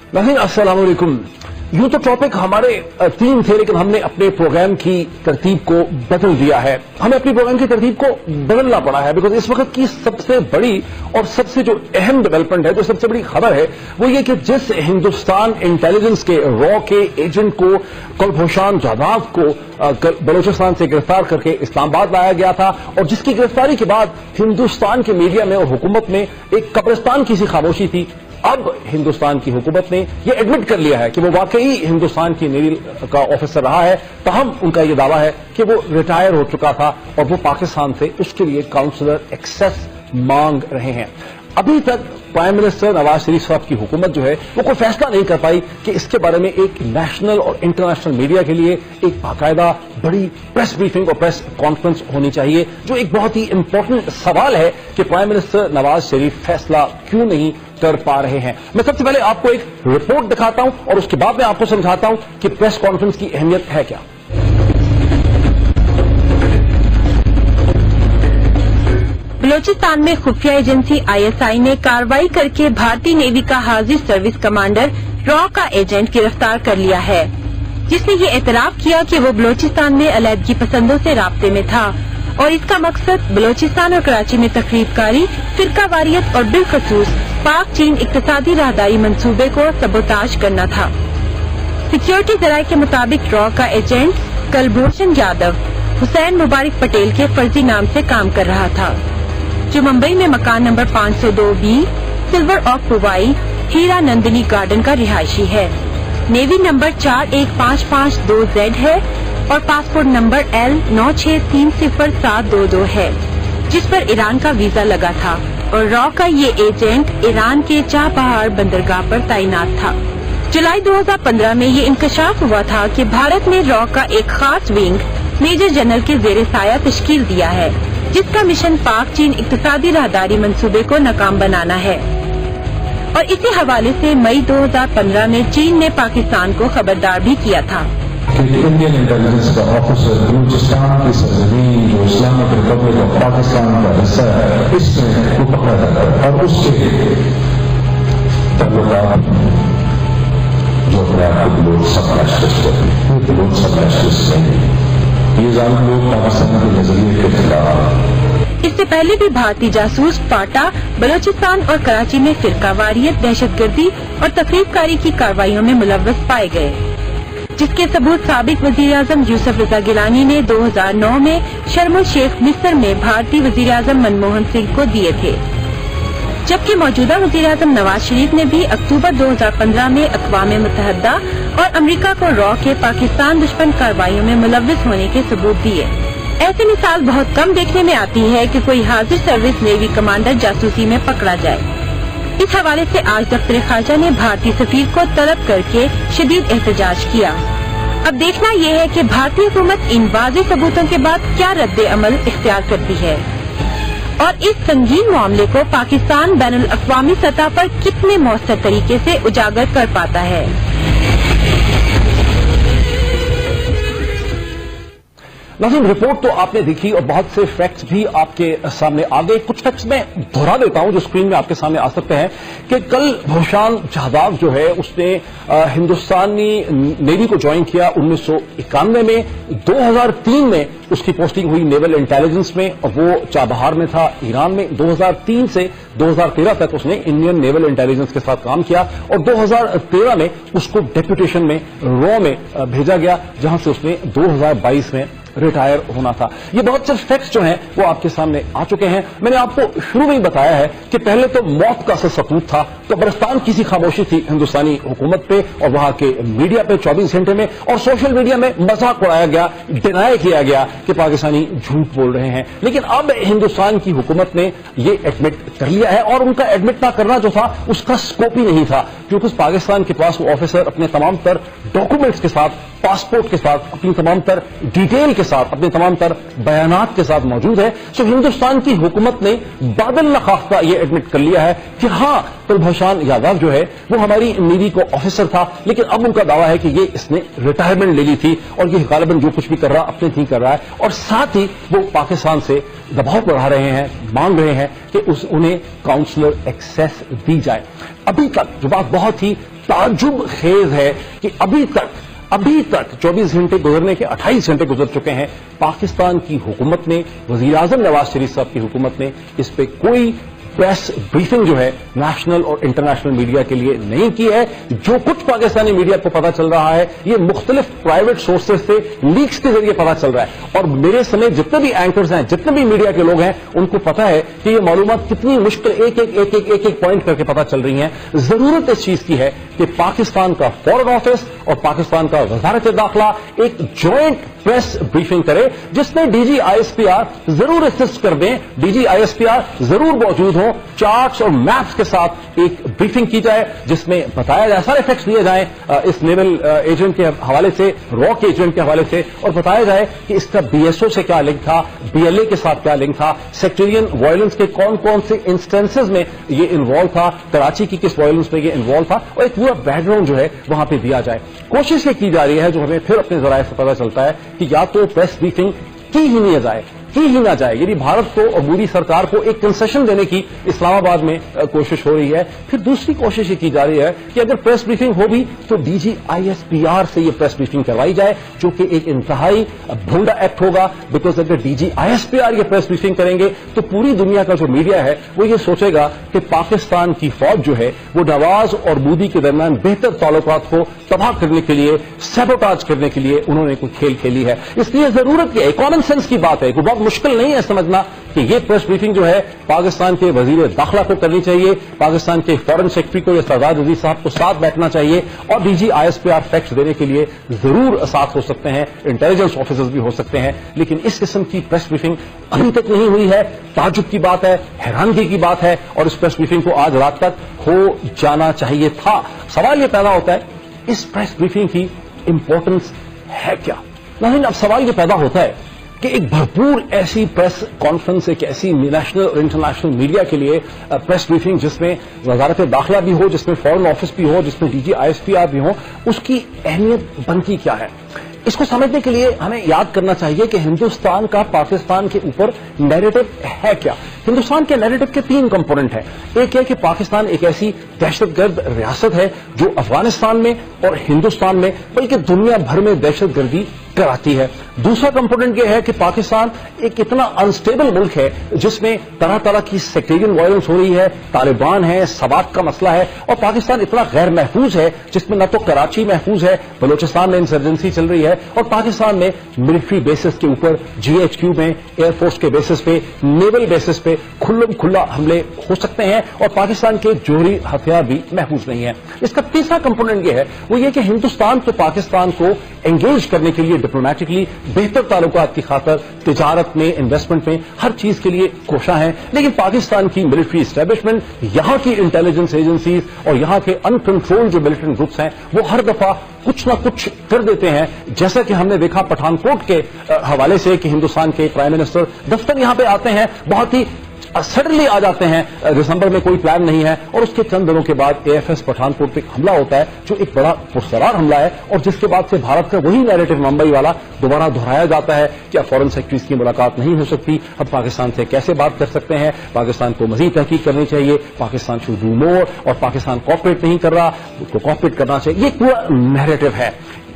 नाज़रीन अस्सलाम वालेकुम। यूं तो टॉपिक हमारे 3 थे, लेकिन हमने अपने प्रोग्राम की तरतीब को बदल दिया है। हमें अपनी प्रोग्राम की तरतीब को बदलना पड़ा है बिकॉज इस वक्त की सबसे बड़ी और सबसे जो अहम डेवलपमेंट है, जो सबसे बड़ी खबर है, वो ये कि जिस हिंदुस्तान इंटेलिजेंस के रॉ के एजेंट को कुलभूषण जाधव को बलूचिस्तान से गिरफ्तार करके इस्लामाबाद लाया गया था और जिसकी गिरफ्तारी के बाद हिंदुस्तान के मीडिया में और हुकूमत में एक कब्रिस्तान की सी खामोशी थी, अब हिंदुस्तान की हुकूमत ने यह एडमिट कर लिया है कि वो वाकई हिंदुस्तान की नेवी का ऑफिसर रहा है। तहम उनका यह दावा है कि वो रिटायर हो चुका था और वो पाकिस्तान से उसके लिए काउंसलर एक्सेस मांग रहे हैं। अभी तक प्राइम मिनिस्टर नवाज शरीफ साहब की हुकूमत जो है वो कोई फैसला नहीं कर पाई कि इसके बारे में एक नेशनल और इंटरनेशनल मीडिया के लिए एक बाकायदा बड़ी प्रेस ब्रीफिंग और प्रेस कॉन्फ्रेंस होनी चाहिए, जो एक बहुत ही इंपॉर्टेंट सवाल है कि प्राइम मिनिस्टर नवाज शरीफ फैसला क्यों नहीं कर पा रहे हैं। मैं सबसे पहले आपको एक रिपोर्ट दिखाता हूं और उसके बाद मैं आपको समझाता हूं कि प्रेस कॉन्फ्रेंस की अहमियत है क्या। बलूचिस्तान में खुफिया एजेंसी ISI ने कार्रवाई करके भारतीय नेवी का हाजिर सर्विस कमांडर रॉ का एजेंट गिरफ्तार कर लिया है, जिसने ये एतराफ किया कि वो बलूचिस्तान में अलहदगी पसंदों से राब्ते में था और इसका मकसद बलूचिस्तान और कराची में तकरीबकारी, फिरका वारियत और बिलखसूस पाक चीन इक्तिसादी राहदारी मंसूबे को सबोताज करना था। सिक्योरिटी जराये के मुताबिक रॉ का एजेंट कुलभूषण जाधव हुसैन मुबारक पटेल के फर्जी नाम से काम कर रहा था, जो मुंबई में मकान number 502B silver of Powai Hiranandani garden का रिहायशी है। नेवी नंबर 41552Z है और पासपोर्ट नंबर L96300722 है, जिस पर ईरान का वीजा लगा था और रॉ का ये एजेंट ईरान के चाबहार बंदरगाह पर तैनात था। जुलाई 2015 में ये इंकशाफ हुआ था कि भारत ने रॉ का एक खास विंग मेजर जनरल के जेर साया तश्कील दिया है, जिसका मिशन पाक चीन इक्तिसादी राहदारी मंसूबे को नाकाम बनाना है। और इसी हवाले से मई 2015 में चीन ने पाकिस्तान को खबरदार भी किया था। इंडियन इंटेलिजेंस का ऑफिसर बलूचिस्तान की सरजमीन जो इस्लामिक रिपब्लिक ऑफ पाकिस्तान का हिस्सा है, इसमें वो पकड़ा जाता है और उसके तल्लुकात जो अपने आप को लोग सब नेशनलिस्ट कहते हैं, लोग सब नेशनलिस्ट नहीं, ये जालिम लोग पाकिस्तान के नजरिए के खिलाफ। इससे पहले भी भारतीय जासूस फाटा बलूचिस्तान और कराची में फिरकावारियत, दहशतगर्दी और तफरीककारी की कार्रवाइयों में मुलव्वस पाए गए, जिसके सबूत साबिक वजीर आजम यूसुफ रजा गिलानी ने 2009 में शर्म शेख मिस्र में भारतीय वजीर आजम मनमोहन सिंह को दिए थे, जबकि मौजूदा वजीर आजम नवाज शरीफ ने भी अक्टूबर 2015 में अक़वाम मुत्तहदा और अमेरिका को रॉ के पाकिस्तान दुश्मन कार्रवाइयों में मुलव्वस होने के सबूत दिए। ऐसी मिसाल बहुत कम देखने में आती है कि कोई हाजिर सर्विस नेवी कमांडर जासूसी में पकड़ा जाए। इस हवाले से आज दफ्तर खारजा ने भारतीय सफीर को तलब करके शदीद एहतजाज किया। अब देखना यह है कि भारतीय हुकूमत इन वाज़ेह सबूतों के बाद क्या रद्द अमल इख्तियार करती है और इस संगीन मामले को पाकिस्तान बैनुल अक़वामी सतह पर कितने मौसर तरीके से उजागर कर पाता है। नाज़रीन, रिपोर्ट तो आपने देखी और बहुत से फैक्ट्स भी आपके सामने आ गए। कुछ फैक्ट्स मैं दोहरा देता हूं जो स्क्रीन में आपके सामने आ सकते हैं कि कुलभूषण जाधव जो है उसने हिंदुस्तानी नेवी को ज्वाइन किया 1991 में। 2003 में उसकी पोस्टिंग हुई नेवल इंटेलिजेंस में और वो चाबहार में था ईरान में। 2003 से 2013 तक उसने इंडियन नेवल इंटेलिजेंस के साथ काम किया और 2013 में उसको डेप्यूटेशन में रॉ में भेजा गया, जहां से उसने 2022 में रिटायर होना था। ये बहुत से फैक्ट्स जो हैं वो आपके सामने आ चुके हैं। मैंने आपको शुरू में ही बताया है कि पहले तो मौत का सबूत था, कब्रिस्तान की सी खामोशी थी हिंदुस्तानी हुकूमत पे और वहां के मीडिया पे 24 घंटे में, और सोशल मीडिया में मजाक उड़ाया गया, डिनाई किया गया कि पाकिस्तानी झूठ बोल रहे हैं। लेकिन अब हिंदुस्तान की हुकूमत ने ये एडमिट कर लिया है और उनका एडमिट ना करना जो था उसका स्कोप ही नहीं था, क्योंकि पाकिस्तान के पास वो ऑफिसर अपने तमाम तर डॉक्यूमेंट्स के साथ, पासपोर्ट के साथ, अपनी तमाम तर डिटेल के साथ, अपने तमाम तर बयानात के साथ मौजूद है। सो हिंदुस्तान की हुकूमत ने बादल नखाफ्ता ये एडमिट कर लिया है कि हाँ, कुलभूषण जाधव जो है वो हमारी नेवी को ऑफिसर था, लेकिन अब उनका दावा है कि ये इसने रिटायरमेंट ले ली थी और ये गालिबन जो कुछ भी कर रहा अपने ही कर रहा है, और साथ ही वो पाकिस्तान से दबाव बढ़ा रहे हैं, मांग रहे हैं कि उन्हें काउंसलर एक्सेस दी जाए। अभी तक जो बात बहुत ही ताज्जुब खेज है कि अभी तक 24 घंटे गुजरने के 28 घंटे गुजर चुके हैं, पाकिस्तान की हुकूमत ने, वजीर आजम नवाज शरीफ साहब की हुकूमत ने इस पे कोई प्रेस ब्रीफिंग जो है नेशनल और इंटरनेशनल मीडिया के लिए नहीं की है। जो कुछ पाकिस्तानी मीडिया को पता चल रहा है ये मुख्तलिफ प्राइवेट सोर्सेज से लीक्स के जरिए पता चल रहा है, और मेरे समेत जितने भी एंकर्स हैं, जितने भी मीडिया के लोग हैं, उनको पता है कि ये मालूमात कितनी मुश्किल एक एक पॉइंट करके पता चल रही हैं। जरूरत इस चीज की है कि पाकिस्तान का फॉरेन ऑफिस और पाकिस्तान का वजारत दाखिला एक ज्वाइंट प्रेस ब्रीफिंग करे, जिसमें डीजी आईएसपीआर जरूर असिस्ट कर दें, डीजी आईएसपीआर जरूर मौजूद हो, चार्ट्स और मैप्स के साथ एक ब्रीफिंग की जाए जिसमें बताया जाए, सारे फैक्ट्स लिए जाएं इस नेवल एजेंट के हवाले से, रॉक एजेंट के हवाले से, और बताया जाए कि इसका बीएसओ से क्या लिंक था, बीएलए के साथ क्या लिंक था, सेक्टेरियन वायलेंस के कौन कौन से इंस्टेंसेस में ये इन्वॉल्व था, कराची की किस वायलेंस में ये इन्वॉल्व था, और एक पूरा बैकग्राउंड जो है वहां पे दिया जाए। कोशिश ये की जा रही है, जो हमें फिर अपने जराये से पता चलता है कि या तो प्रेस ब्रीफिंग की ही ना जाए, यानी भारत को और मोदी सरकार को एक कंसेशन देने की इस्लामाबाद में कोशिश हो रही है। फिर दूसरी कोशिश ये की जा रही है कि अगर प्रेस ब्रीफिंग हो भी तो डीजी आईएसपीआर से ये प्रेस ब्रीफिंग करवाई जाए, जो कि एक इंतहाई भोंडा एक्ट होगा, बिकॉज अगर डीजी आईएसपीआर ये प्रेस ब्रीफिंग करेंगे तो पूरी दुनिया का जो मीडिया है वो ये सोचेगा कि पाकिस्तान की फौज जो है वो नवाज और मोदी के दरमियान बेहतर ताल्लुकात को तबाह करने के लिए, सैबोटाज करने के लिए उन्होंने कोई खेल खेली है। इसलिए जरूरत है, कॉमन सेंस की बात है, बहुत मुश्किल नहीं है समझना कि ये प्रेस ब्रीफिंग जो है पाकिस्तान के वजीर दाखिला को करनी चाहिए, पाकिस्तान के फॉरेन सेक्रेटरी को या सरदार अजीज साहब को साथ बैठना चाहिए, और डीजी आईएसपीआर फैक्ट्स देने के लिए जरूर साथ हो सकते हैं, इंटेलिजेंस ऑफिसर्स भी हो सकते हैं। लेकिन इस किस्म की प्रेस ब्रीफिंग अभी तक नहीं हुई है, ताज्जुब की बात है, हैरानगी की बात है, और इस प्रेस ब्रीफिंग को आज रात तक हो जाना चाहिए था। सवाल यह पैदा होता है, इस प्रेस ब्रीफिंग की इंपॉर्टेंस है क्या? नहीं, अब सवाल यह पैदा होता है कि एक भरपूर ऐसी प्रेस कॉन्फ्रेंस, एक ऐसी नेशनल और इंटरनेशनल मीडिया के लिए प्रेस ब्रीफिंग जिसमें वजारत दाखिला भी हो, जिसमें फॉरेन ऑफिस भी हो, जिसमें डीजी आईएसपीआर भी हो, उसकी अहमियत बनती क्या है? इसको समझने के लिए हमें याद करना चाहिए कि हिंदुस्तान का पाकिस्तान के ऊपर नैरेटिव है क्या। हिंदुस्तान के नैरेटिव के 3 कंपोनेंट हैं। एक है कि पाकिस्तान एक ऐसी दहशतगर्द रियासत है जो अफगानिस्तान में और हिंदुस्तान में बल्कि दुनिया भर में दहशतगर्दी कराती है। दूसरा कंपोनेंट यह है कि पाकिस्तान एक इतना अनस्टेबल मुल्क है जिसमें तरह तरह की सेक्टेरियन वायलेंस हो रही है, तालिबान है, सवात का मसला है, और पाकिस्तान इतना गैर महफूज है जिसमें न तो कराची महफूज है, बलोचिस्तान में इंसर्जेंसी चल रही है, और पाकिस्तान में मिलिट्री बेसिस के ऊपर, जीएचक्यू में, एयरफोर्स के बेसिस पे, नेवल बेसिस पे खुला हमले हो सकते हैं, और पाकिस्तान के जोहरी हथियार भी महफूज नहीं है। इसका तीसरा कंपोनेंट यह है, वो ये कि हिंदुस्तान तो पाकिस्तान को एंगेज करने के लिए डिप्लोमेटिकली बेहतर ताल्लुकात की खातर तिजारत में, इन्वेस्टमेंट में, हर चीज के लिए कोशा है, लेकिन पाकिस्तान की मिलिट्री एस्टेब्लिशमेंट, यहां की इंटेलिजेंस एजेंसीज और यहां के अनकंट्रोल्ड जो मिलिटेंट ग्रुप्स हैं वो हर दफा कुछ ना कुछ कर देते हैं, जैसा कि हमने देखा पठानकोट के हवाले से कि हिंदुस्तान के प्राइम मिनिस्टर दफ्तर यहां पे आते हैं, बहुत ही सडनली आ जाते हैं, दिसंबर में कोई प्लान नहीं है, और उसके चंद दिनों के बाद एएफएस पठानकोट पे हमला होता है जो एक बड़ा पुरस्कार हमला है, और जिसके बाद से भारत का वही नैरेटिव मुंबई वाला दोबारा दोहराया जाता है कि अब फॉरेन सेक्रेटरीज की मुलाकात नहीं हो सकती, अब पाकिस्तान से कैसे बात कर सकते हैं, पाकिस्तान को मजीद तहकीक करनी चाहिए, पाकिस्तान शुड डू मोर, और पाकिस्तान कॉपरेट नहीं कर रहा, उसको कॉपरेट करना चाहिए, ये पूरा नैरेटिव है।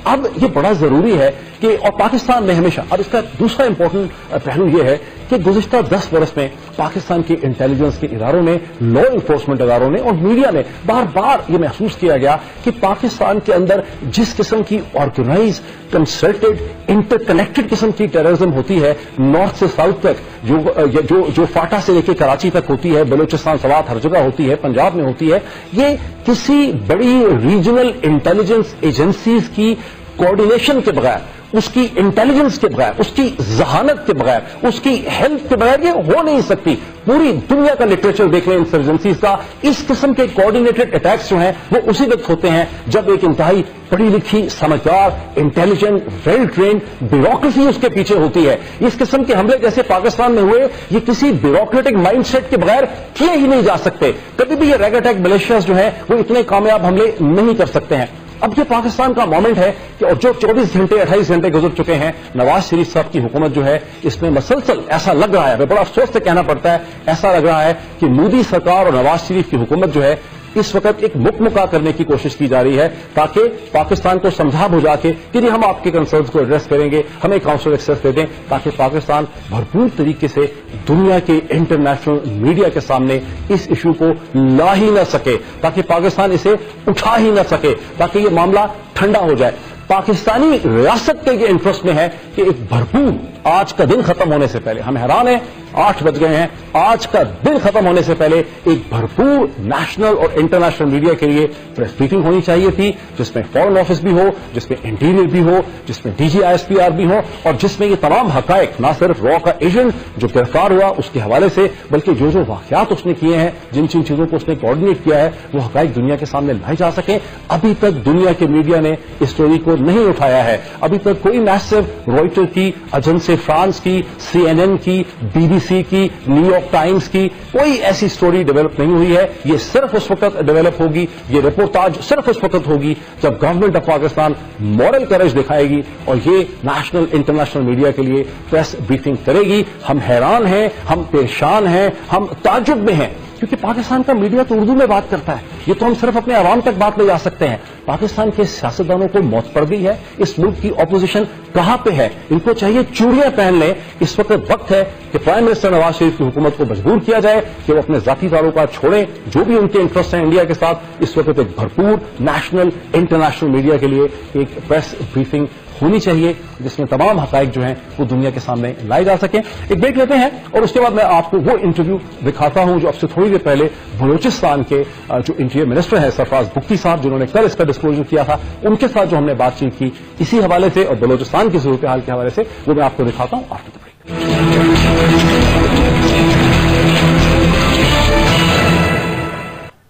अब ये बड़ा जरूरी है कि, और पाकिस्तान में हमेशा, अब इसका दूसरा इंपॉर्टेंट पहलू ये है कि गुज़िश्ता 10 बरस में पाकिस्तान के इंटेलिजेंस के इदारों ने, लॉ इन्फोर्समेंट इदारों ने और मीडिया ने बार बार ये महसूस किया गया कि पाकिस्तान के अंदर जिस किस्म की ऑर्गेनाइज, कंसल्टेड, इंटरकनेक्टेड किस्म की टेररिज्म होती है, नॉर्थ से साउथ तक, जो फाटा से लेकर कराची तक होती है, बलोचिस्तान सवात हर जगह होती है, पंजाब में होती है, ये किसी बड़ी रीजनल इंटेलिजेंस एजेंसीज की कोऑर्डिनेशन के बगैर, उसकी इंटेलिजेंस के बगैर, उसकी जहानत के बगैर, उसकी हेल्प के बगैर ये हो नहीं सकती। पूरी दुनिया का लिटरेचर देख लें इंसर्जेंसीज का, इस किस्म के कोऑर्डिनेटेड अटैक्स जो हैं वो उसी वक्त होते हैं जब एक इंतहाई पढ़ी लिखी, समझदार, इंटेलिजेंट, वेल ट्रेन्ड ब्यूरोक्रेसी उसके पीछे होती है। इस किस्म के हमले जैसे पाकिस्तान में हुए, ये किसी ब्यूरोक्रेटिक माइंडसेट के बगैर किए ही नहीं जा सकते। कभी भी ये रैग अटैक मिलिशियाज जो है वो इतने कामयाब हमले नहीं कर सकते हैं। अब ये पाकिस्तान का मोमेंट है कि, और जो 24 घंटे 28 घंटे गुजर चुके हैं, नवाज शरीफ साहब की हुकूमत जो है इसमें मसलसल ऐसा लग रहा है, बड़ा अफसोस से कहना पड़ता है, ऐसा लग रहा है कि मोदी सरकार और नवाज शरीफ की हुकूमत जो है इस वक्त एक मुकमुका करने की कोशिश की जा रही है ताकि पाकिस्तान को समझा बुझा के कि नहीं हम आपके कंसर्न्स को एड्रेस करेंगे, हमें काउंसिल एक्सेस दे दें, ताकि पाकिस्तान भरपूर तरीके से दुनिया के इंटरनेशनल मीडिया के सामने इस इशू को ला ही न सके, ताकि पाकिस्तान इसे उठा ही न सके, ताकि ये मामला ठंडा हो जाए। पाकिस्तानी रियासत के इंटरेस्ट में है कि एक भरपूर आज का दिन खत्म होने से पहले, हम हैरान हैं 8 बज गए हैं, आज का दिन खत्म होने से पहले एक भरपूर नेशनल और इंटरनेशनल मीडिया के लिए प्रेस ब्रीफिंग होनी चाहिए थी, जिसमें फॉरेन ऑफिस भी हो, जिसमें इंटीरियर भी हो, जिसमें DGISPR भी हो, और जिसमें ये तमाम हकायक न सिर्फ रॉ का एजेंट जो गिरफ्तार हुआ उसके हवाले से, बल्कि जो जो वाकयात उसने किए हैं, जिन जिन चीजों को उसने कोऑर्डिनेट किया है, वो हकायक दुनिया के सामने लाई जा सके। अभी तक दुनिया के मीडिया ने इस स्टोरी को नहीं उठाया है। अभी तक कोई मैसिव रॉयटर की, एजेंसी फ्रांस की, CNN की, BBC की, न्यूयॉर्क टाइम्स की कोई ऐसी स्टोरी डेवलप नहीं हुई है। ये सिर्फ उस वक्त डेवलप होगी, ये रिपोर्टाज सिर्फ उस वक्त होगी जब government of Pakistan moral courage दिखाएगी और ये नेशनल इंटरनेशनल मीडिया के लिए प्रेस ब्रीफिंग करेगी। हम हैरान हैं, हम परेशान हैं, हम ताज्जुब में हैं, क्योंकि पाकिस्तान का मीडिया तो उर्दू में बात करता है। ये तो हम सिर्फ अपने आवाम तक बात ले जा सकते हैं। पाकिस्तान के सियासतदानों को मौत पड़ गई है। इस मुल्क की अपोजिशन कहां पे है? इनको चाहिए चूड़ियां पहन लें। इस वक्त है कि प्राइम मिनिस्टर नवाज शरीफ की हुकूमत को मजबूर किया जाए कि वो अपने जाती ताल्लुकात छोड़ें, जो भी उनके इंटरेस्ट हैं इंडिया के साथ। इस वक्त एक भरपूर नेशनल इंटरनेशनल मीडिया के लिए एक प्रेस ब्रीफिंग होनी चाहिए, जिसमें तमाम हकायक जो हैं वो दुनिया के सामने लाए जा सकें। एक ब्रेक लेते हैं और उसके बाद मैं आपको वो इंटरव्यू दिखाता हूं जो अब से थोड़ी देर पहले बलूचिस्तान के जो इंटीरियर मिनिस्टर हैं सरफराज बुख्ती साहब, जिन्होंने कल इसका डिस्क्लोजर किया था, उनके साथ जो हमने बातचीत की इसी हवाले से और बलूचिस्तान की सूरत हाल के हवाले से, वो मैं आपको दिखाता हूं आफ्टर द ब्रेक।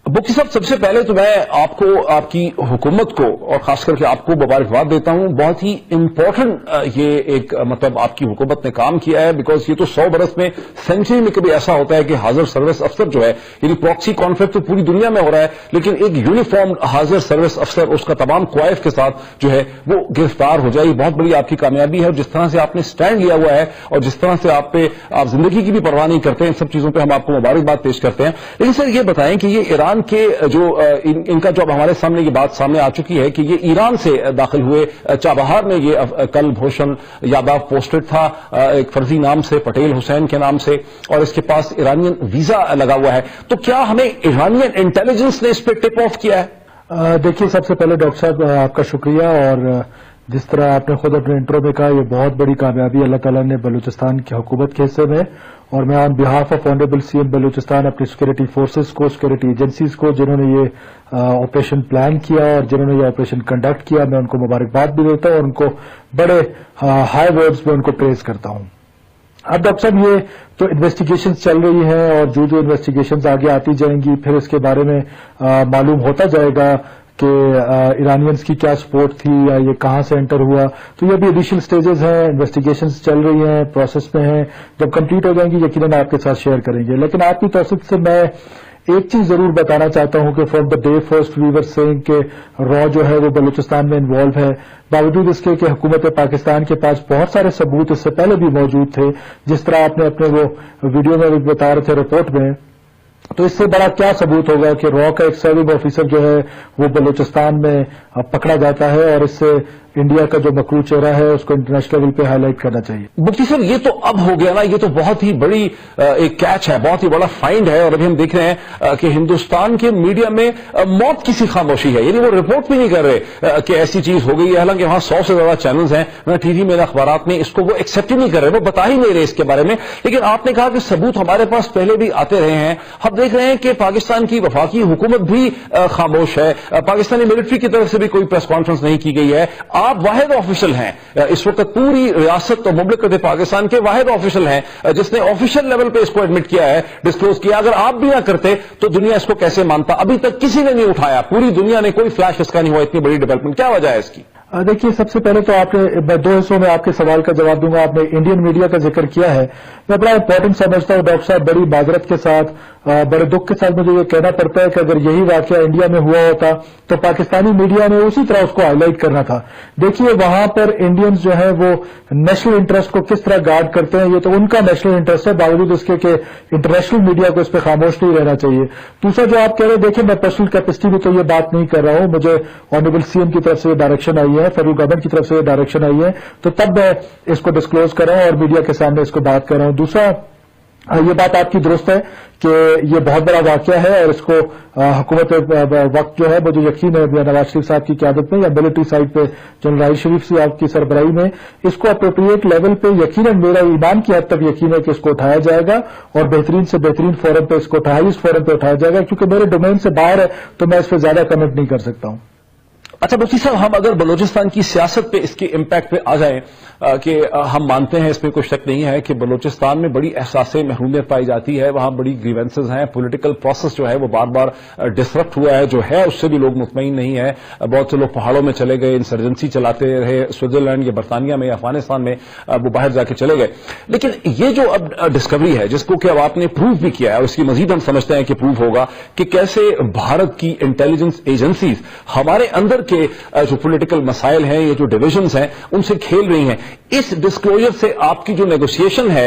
बुख्ती साहब, सबसे पहले तो मैं आपको आपकी हुकूमत को और खास करके आपको मुबारकबाद देता हूं। बहुत ही इंपॉर्टेंट ये एक मतलब आपकी हुकूमत ने काम किया है, बिकॉज ये तो 100 बरस में, सेंचुरी में कभी ऐसा होता है कि हाजिर सर्विस अफसर जो है, यानी प्रॉक्सी कॉन्फ्लिक्ट तो पूरी दुनिया में हो रहा है, लेकिन एक यूनिफॉर्म हाजिर सर्विस अफसर उसका तमाम क्वाइफ के साथ जो है वो गिरफ्तार हो जाए। बहुत बड़ी आपकी कामयाबी है। और जिस तरह से आपने स्टैंड लिया हुआ है और जिस तरह से आप जिंदगी की भी परवाह नहीं करते हैं, इन सब चीजों पर हम आपको मुबारकबाद पेश करते हैं। लेकिन सर ये बताएं कि ये ईरान के जो इनका जो हमारे सामने ये बात सामने आ चुकी है कि ये ईरान से दाखिल हुए, चाबहार में ये कल भूषण यादव पोस्टेड था एक फर्जी नाम से, पटेल हुसैन के नाम से, और इसके पास ईरानियन वीजा लगा हुआ है। तो क्या हमें ईरानियन इंटेलिजेंस ने इस पर टिप ऑफ किया है? देखिए, सबसे पहले डॉक्टर साहब आपका शुक्रिया, और जिस तरह आपने खुद अपने इंट्रो में कहा, ये बहुत बड़ी कामयाबी अल्लाह ताला ने बलूचिस्तान की हुकूमत के हिस्से में, और मैं on behalf of honourable CM Balochistan अपनी सिक्योरिटी फोर्सेस को, सिक्योरिटी एजेंसीज को जिन्होंने ये ऑपरेशन प्लान किया और जिन्होंने ये ऑपरेशन कंडक्ट किया, मैं उनको मुबारकबाद भी देता हूं और उनको बड़े हाई वर्ड्स में उनको प्रेज करता हूं। अब डॉक्टर साहब, ये तो इन्वेस्टिगेशंस चल रही हैं और जो इन्वेस्टिगेशंस आगे आती जाएंगी, फिर इसके बारे में मालूम होता जाएगा कि ईरानियंस की क्या सपोर्ट थी या ये कहां से एंटर हुआ। तो ये भी इनिशियल स्टेजेस हैं, इन्वेस्टिगेशंस चल रही हैं, प्रोसेस में हैं। जब कंप्लीट हो जाएंगी यकीनन आपके साथ शेयर करेंगे। लेकिन आपकी तौसीफ से मैं एक चीज जरूर बताना चाहता हूं कि from the day first we were saying के रॉ जो है वो बलूचिस्तान में इन्वॉल्व है, बावजूद इसके कि हुकूमत पाकिस्तान के पास बहुत सारे सबूत इससे पहले भी मौजूद थे, जिस तरह आपने अपने वो वीडियो में भी बता रहे थे रिपोर्ट में। तो इससे बड़ा क्या सबूत होगा कि रॉ का एक सर्विंग ऑफिसर जो है वो बलूचिस्तान में पकड़ा जाता है, और इससे इंडिया का जो मकरू चेहरा है उसको इंटरनेशनल लेवल पे हाईलाइट करना चाहिए। बुख्ती सर, ये तो अब हो गया ना, ये तो बहुत ही बड़ी एक कैच है, बहुत ही बड़ा फाइंड है। और अभी हम देख रहे हैं कि हिंदुस्तान के मीडिया में मौत की सी खामोशी है, यानी वो रिपोर्ट भी नहीं कर रहे कि ऐसी चीज हो गई है। हालांकि वहां 100 से ज्यादा चैनल्स हैं, मैं टीवी में, अखबारात में, इसको वो एक्सेप्ट ही नहीं कर रहे, वो बता ही नहीं रहे इसके बारे में। लेकिन आपने कहा कि सबूत हमारे पास पहले भी आते रहे हैं। हम देख रहे हैं कि पाकिस्तान की वफाकी हुकूमत भी खामोश है, पाकिस्तानी मिलिट्री की तरफ से भी कोई प्रेस कॉन्फ्रेंस नहीं की गई है। आप वाहिद ऑफिशियल हैं इस वक्त, पूरी रियासत और मुमलिकत पाकिस्तान के वाहिद ऑफिशियल हैं जिसने ऑफिशियल लेवल पे इसको एडमिट किया है, डिस्क्लोज किया। अगर आप भी ना करते तो दुनिया इसको कैसे मानता? अभी तक किसी ने नहीं उठाया, पूरी दुनिया ने कोई फ्लैश इसका नहीं हुआ, इतनी बड़ी डेवलपमेंट, क्या वजह है इसकी? देखिए, सबसे पहले तो आपने, मैं 2 हिस्सों में आपके सवाल का जवाब दूंगा। आपने इंडियन मीडिया का जिक्र किया है, मैं बड़ा इंपॉर्टेंट समझता हूं डॉक्टर साहब, बड़ी माजरत के साथ बड़े दुख के साथ मुझे ये कहना पड़ता है कि अगर यही वाकया इंडिया में हुआ होता तो पाकिस्तानी मीडिया ने उसी तरह उसको हाईलाइट करना था। देखिए वहां पर इंडियंस जो है वो नेशनल इंटरेस्ट को किस तरह गार्ड करते हैं, ये तो उनका नेशनल इंटरेस्ट है, बावजूद इसके कि इंटरनेशनल मीडिया को इस पर खामोश नहीं रहना चाहिए। दूसरा जो आप कह रहे हैं, देखिए मैं पर्सनल कैपेसिटी में तो ये बात नहीं कर रहा हूं, मुझे ऑनरेबल सीएम की तरफ से ये डायरेक्शन आई है, फेडरल गवर्नमेंट की तरफ से ये डायरेक्शन आई है, तो तब मैं इसको डिस्क्लोज कर रहा हूं और मीडिया के सामने इसको बात कर रहा हूं। दूसरा ये बात आपकी दुरुस्त है कि ये बहुत बड़ा वाकया है और इसको हुकूमत वक्त जो है मुझे यकीन है नवाज शरीफ साहब की क़यादत में या मिलिट्री साइड पे जनरल राहिल शरीफ साहब की सरबराही में इसको अप्रोप्रिएट लेवल पे यकीनन मेरा ईमान की हद तक यकीन है कि इसको उठाया जाएगा और बेहतरीन से बेहतरीन फोरम पे इसको हाईएस्ट फोरम पे उठाया जाएगा, क्योंकि मेरे डोमेन से बाहर है तो मैं इस पर ज्यादा कमेंट नहीं कर सकता हूं। अच्छा मुफ्ती साहब, हम अगर बलूचिस्तान की सियासत पे इसके इम्पैक्ट पे आ जाएं कि हम मानते हैं, इसमें कोई शक नहीं है कि बलूचिस्तान में बड़ी एहसास महरूमियत पाई जाती है, वहां बड़ी ग्रीवेंसेज हैं, पॉलिटिकल प्रोसेस जो है वो बार बार डिसरप्ट हुआ है, जो है उससे भी लोग मुतमईन नहीं है। बहुत से लोग पहाड़ों में चले गए, इंसर्जेंसी चलाते रहे, स्विट्जरलैंड या बरतानिया में या अफगानिस्तान में वो बाहर जाके चले गए। लेकिन ये जो अब डिस्कवरी है जिसको कि अब आपने प्रूव भी किया है, उसकी मजीद हम समझते हैं कि प्रूव होगा कि कैसे भारत की इंटेलिजेंस एजेंसीज हमारे अंदर के जो पॉलिटिकल मसाइल हैं, ये जो डिविजन्स हैं, उनसे खेल रही हैं। इस डिस्क्लोजर से आपकी जो नेगोशिएशन है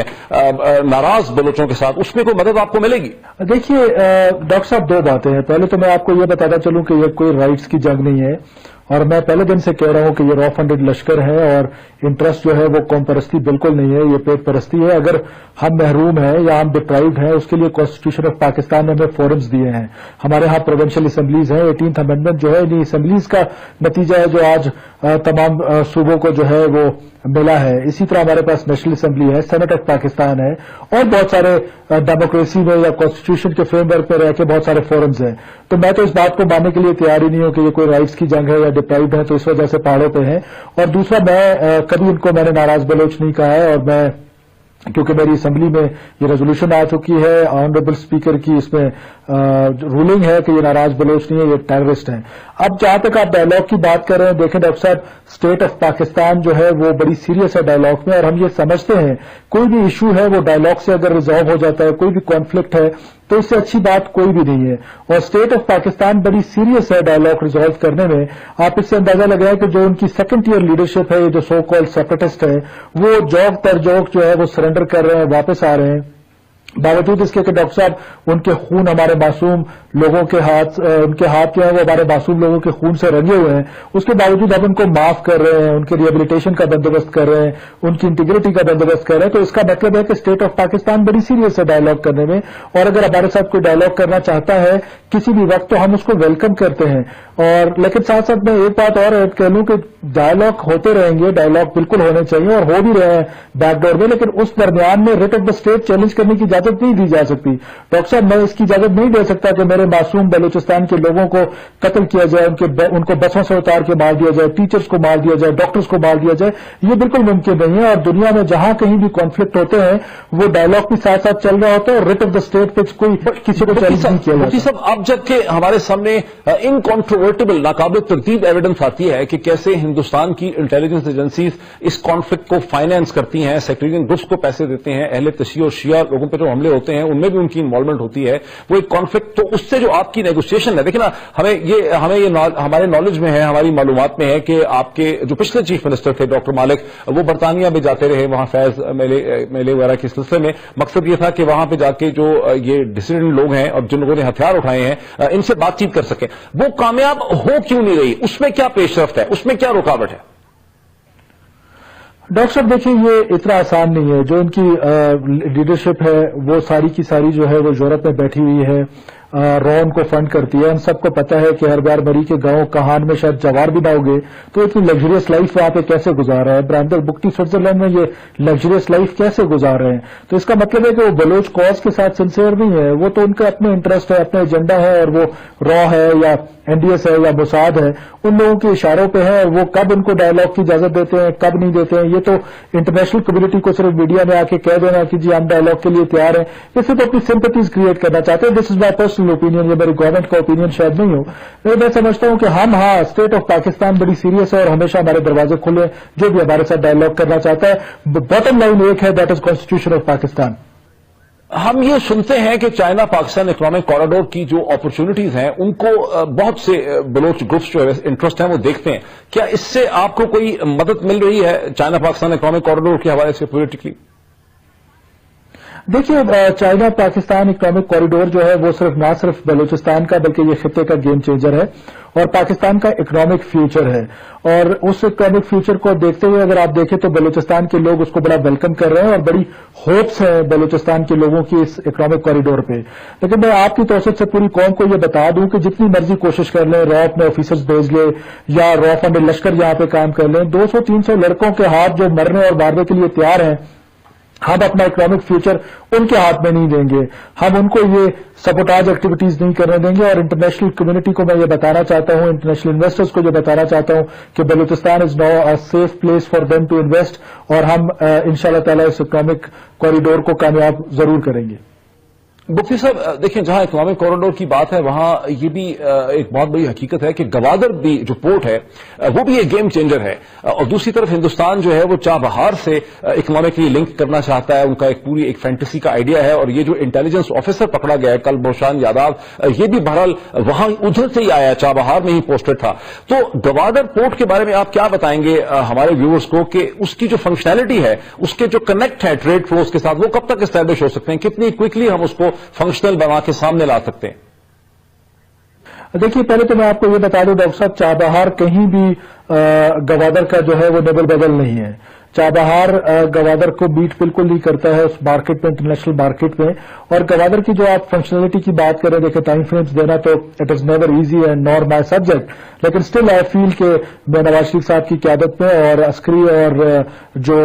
नाराज बलोचों के साथ, उसमें कोई मदद आपको मिलेगी? देखिए डॉक्टर साहब, दो बातें हैं। पहले तो मैं आपको ये बताता चलूं कि ये कोई राइट्स की जंग नहीं है और मैं पहले दिन से कह रहा हूं कि ये रॉ फंडेड लश्कर है और इंटरेस्ट जो है वो कौम परस्ती बिल्कुल नहीं है, ये पेट परस्ती है। अगर हम महरूम हैं या हम डिप्राइव्ड हैं, उसके लिए कॉन्स्टिट्यूशन ऑफ पाकिस्तान ने हमें फोरम्स दिए हैं। हमारे यहाँ प्रोविंशियल असेंबलीज हैं, 18th अमेंडमेंट जो है इन्हीं असेंबलीज का नतीजा है जो आज तमाम सूबों को जो है वो मिला है। इसी तरह हमारे पास नेशनल असेंबली है, सेनेट ऑफ पाकिस्तान है और बहुत सारे डेमोक्रेसी में या कॉन्स्टिट्यूशन के फ्रेमवर्क में रह के बहुत सारे फोरम्स हैं। तो मैं तो इस बात को मानने के लिए तैयार ही नहीं हूं कि ये कोई राइट्स की जंग है या डिप्राइव्ड है, तो इस वजह से पहाड़ों पे है। और दूसरा, मैं कभी इनको मैंने नाराज बलोच नहीं कहा है और मैं, क्योंकि मेरी असेंबली में ये रेजोल्यूशन आ चुकी है ऑनरेबल स्पीकर की, इसमें रूलिंग है कि ये नाराज बलोच नहीं है, ये टेररिस्ट हैं। अब जहां तक आप डायलॉग की बात कर रहे हैं, देखें डॉक्टर साहब, स्टेट ऑफ पाकिस्तान जो है वो बड़ी सीरियस है डायलॉग में, और हम ये समझते हैं कोई भी इशू है वो डायलॉग से अगर रिजॉल्व हो जाता है, कोई भी कॉन्फ्लिक्ट है तो इससे अच्छी बात कोई भी नहीं है। और स्टेट ऑफ पाकिस्तान बड़ी सीरियस है डायलॉग रिजॉल्व करने में। आप इससे अंदाजा लगाएं कि जो उनकी सेकंड ईयर लीडरशिप है, ये जो सो कॉल्ड सेपरेटिस्ट है, वो जौक तर जौक जो है वो सरेंडर कर रहे हैं, वापस आ रहे हैं, बावजूद इसके कि डॉक्टर साहब उनके खून हमारे मासूम लोगों के हाथ, उनके हाथ जो है वो हमारे मासूम लोगों के खून से रंगे हुए हैं, उसके बावजूद हम उनको माफ कर रहे हैं, उनके रिहेबिलिटेशन का बंदोबस्त कर रहे हैं, उनकी इंटीग्रिटी का बंदोबस्त कर रहे हैं। तो इसका मतलब है कि स्टेट ऑफ पाकिस्तान बड़ी सीरियस है डायलॉग करने में, और अगर हमारे साथ कोई डायलॉग करना चाहता है किसी भी वक्त तो हम उसको वेलकम करते हैं। और लेकिन साथ साथ मैं एक बात और ऐड कर लूं कि डायलॉग होते रहेंगे, डायलॉग बिल्कुल होने चाहिए और हो भी रहे हैं बैकडोर में, लेकिन उस दरमियान में writ of the state challenge करने की इजाजत नहीं दी जा सकती। डॉक्टर साहब, मैं इसकी इजाजत नहीं दे सकता कि मेरे मासूम बलूचिस्तान के लोगों को कत्ल किया जाए, उनको बसों से उतार के मार दिया जाए, टीचर्स को मार दिया जाए, डॉक्टर्स को मार दिया जाए, ये बिल्कुल मुमकिन नहीं है। और दुनिया में जहां कहीं भी कॉन्फ्लिक्ट होते हैं वो डायलॉग भी साथ साथ चल रहा होता है और रिट ऑफ द स्टेट पे कोई किसी को चैलेंज नहीं किया जाता। साहब, अब जबकि हमारे सामने इनकॉन्ट्रोवर्टिबल नाकाबिल तरतीब एविडेंस आती है कि कैसे हिंदुस्तान की इंटेलिजेंस एजेंसीज इस कॉन्फ्लिक्ट को फाइनेंस करती हैं, सेक्टेरियन ग्रुप्स को पैसे देते हैं, अहले तशी और शिया लोगों पर जो हमले होते हैं उनमें भी उनकी इन्वॉल्वमेंट होती है, वो एक कॉन्फ्लिक्ट, तो उससे जो आपकी नेगोशिएशन है, देखिए ना, हमें ये हमारे नॉलेज में है, हमारी मालूमात में है कि आपके जो पिछले चीफ मिनिस्टर थे डॉक्टर मालिक, वो बरतानिया में जाते रहे, वहां फैज मेले वगैरह के सिलसिले में। मकसद ये था कि वहां पे जाके जो ये डिसिडेंट लोग हैं और जिन लोगों ने हथियार उठाए हैं इनसे बातचीत कर सके। वो कामयाब हो क्यों नहीं रही? उसमें क्या पेशरफ्त है, उसमें क्या रुकावट है? डॉक्टर साहब, देखिए ये इतना आसान नहीं है। जो उनकी लीडरशिप है वो सारी की सारी जो है वो यूरोप में बैठी हुई है, रॉन को फंड करती है। हम सबको पता है कि हर बार मरी के गांव कहान में शायद जवार भी ना होगे, तो इतनी लग्जरियस लाइफ वहां पे कैसे गुजार रहे हैं? ब्रांडर बुक्टी स्विट्जरलैंड में ये लग्जरियस लाइफ कैसे गुजार रहे हैं? तो इसका मतलब है कि वो बलोच कॉज के साथ सिंसियर नहीं है, वो तो उनका अपने इंटरेस्ट है, अपना एजेंडा है, और वो रॉ है या एनडीएस है या मोसाद है, उन लोगों के इशारों पे है। वो कब उनको डायलॉग की इजाजत देते हैं, कब नहीं देते हैं, ये तो इंटरनेशनल कम्युनिटी को सिर्फ मीडिया में आके कह देना कि जी हम डायलॉग के लिए तैयार हैं, इससे तो अपनी सिंपैथीज क्रिएट करना चाहते हैं। This is my personal opinion, ये मेरी गवर्नमेंट का ओपिनियन शायद नहीं हो, लेकिन मैं समझता हूं कि हम, हाँ, स्टेट ऑफ पाकिस्तान बड़ी सीरियस है और हमेशा हमारे दरवाजे खुले, जो भी हमारे साथ डायलॉग करना चाहता है। बॉटम लाइन एक है, that is constitution of Pakistan. ہم یہ سنتے ہیں کہ چائنا پاکستان اکنامک کوریڈور کی جو اپرچونٹیز ہیں ان کو بہت سے بلوچ گروپس جو انٹرسٹ ہیں وہ دیکھتے ہیں. کیا اس سے آپ کو کوئی مدد مل رہی ہے چائنا پاکستان اکنامک کوریڈور کے حوالے سے پولیٹیکلی؟ دیکھیے چائنا پاکستان اکنامک کوریڈور جو ہے وہ نہ صرف بلوچستان کا بلکہ یہ خطے کا گیم چینجر ہے اور پاکستان کا اکنامک فیوچر ہے. اور اس اکنامک فیوچر کو دیکھتے ہوئے اگر آپ دیکھیں تو بلوچستان کے لوگ اس کو بڑا ویلکم کر رہے ہیں اور بڑی ہوپس ہیں بلوچستان کے لوگوں کی اس اکنامک کوریڈور پہ. لیکن میں آپ کی توسط سے پوری قوم کو یہ بتا دوں کہ جتنی مرضی کوشش کر لیں، روف میں آفیسرز بھیج لیں یا روف میں لشکر یہاں پہ کام کر لیں، 200-300 لڑکوں کے ہاتھ جو مرنے اور مارنے کے لیے تیار ہیں، ہم اپنا اکنامک فیوچر ان کے ہاتھ میں نہیں دیں گے. ہم ان کو یہ سپوٹاج ایکٹیویٹیز نہیں کرنے دیں گے. اور انٹرنیشنل کمیونٹی کو میں یہ بتانا چاہتا ہوں، انٹرنیشنل انویسٹرز کو یہ بتانا چاہتا ہوں کہ Balochistan is now a safe place for them to invest, اور ہم انشاءاللہ تعالی اس اکنامک کوریڈور کو کامیاب ضرور کریں گے. مفتی صاحب دیکھیں، جہاں اکنامک کوریڈور کی بات ہے وہاں یہ بھی ایک بہت بڑی حقیقت ہے کہ گوادر بھی جو پورٹ ہے وہ بھی ایک گیم چینجر ہے، اور دوسری طرف ہندوستان جو ہے وہ چابہار سے اکنامکلی لنک کرنا چاہتا ہے. ان کا ایک فینٹیسی کا آئیڈیا ہے، اور یہ جو انٹیلیجنس آفیسر پکڑا گیا ہے کل بھوشان یادو، یہ بھی بہرحال وہاں ادھر سے ہی آیا، چابہار میں ہی پوسٹڈ تھا. تو گوادر پورٹ کے بارے میں آپ کیا بتائیں گے ہمارے ویورز کو کہ اس کی جو فنکشنالٹی ہے، اس کے جو کنیکٹ ہے ٹریڈ فلوز کے ساتھ، وہ کب تک اسٹیبلش ہو سکتے ہیں؟ کتنی کوئکلی ہم اس کو فنکشنل بنا کے سامنے لا سکتے ہیں؟ دیکھیے پہلے تو میں آپ کو یہ بتا دوں ڈاکٹر صاحب، چابہار کہیں بھی گوادر کا جو ہے وہ ڈبل بدل نہیں ہے. چابہار گوادر کو بیٹ بالکل نہیں کرتا ہے اس مارکیٹ میں، انٹرنیشنل مارکیٹ میں. اور گوادر کی جو آپ فنکشنلٹی کی بات کریں، دیکھیں ٹائم فریمز دینا تو it is never easy and نار مائی سبجیکٹ، لیکن اسٹل آئی فیل کہ میں نواز شریف صاحب کی قیادت میں اور عسکری اور جو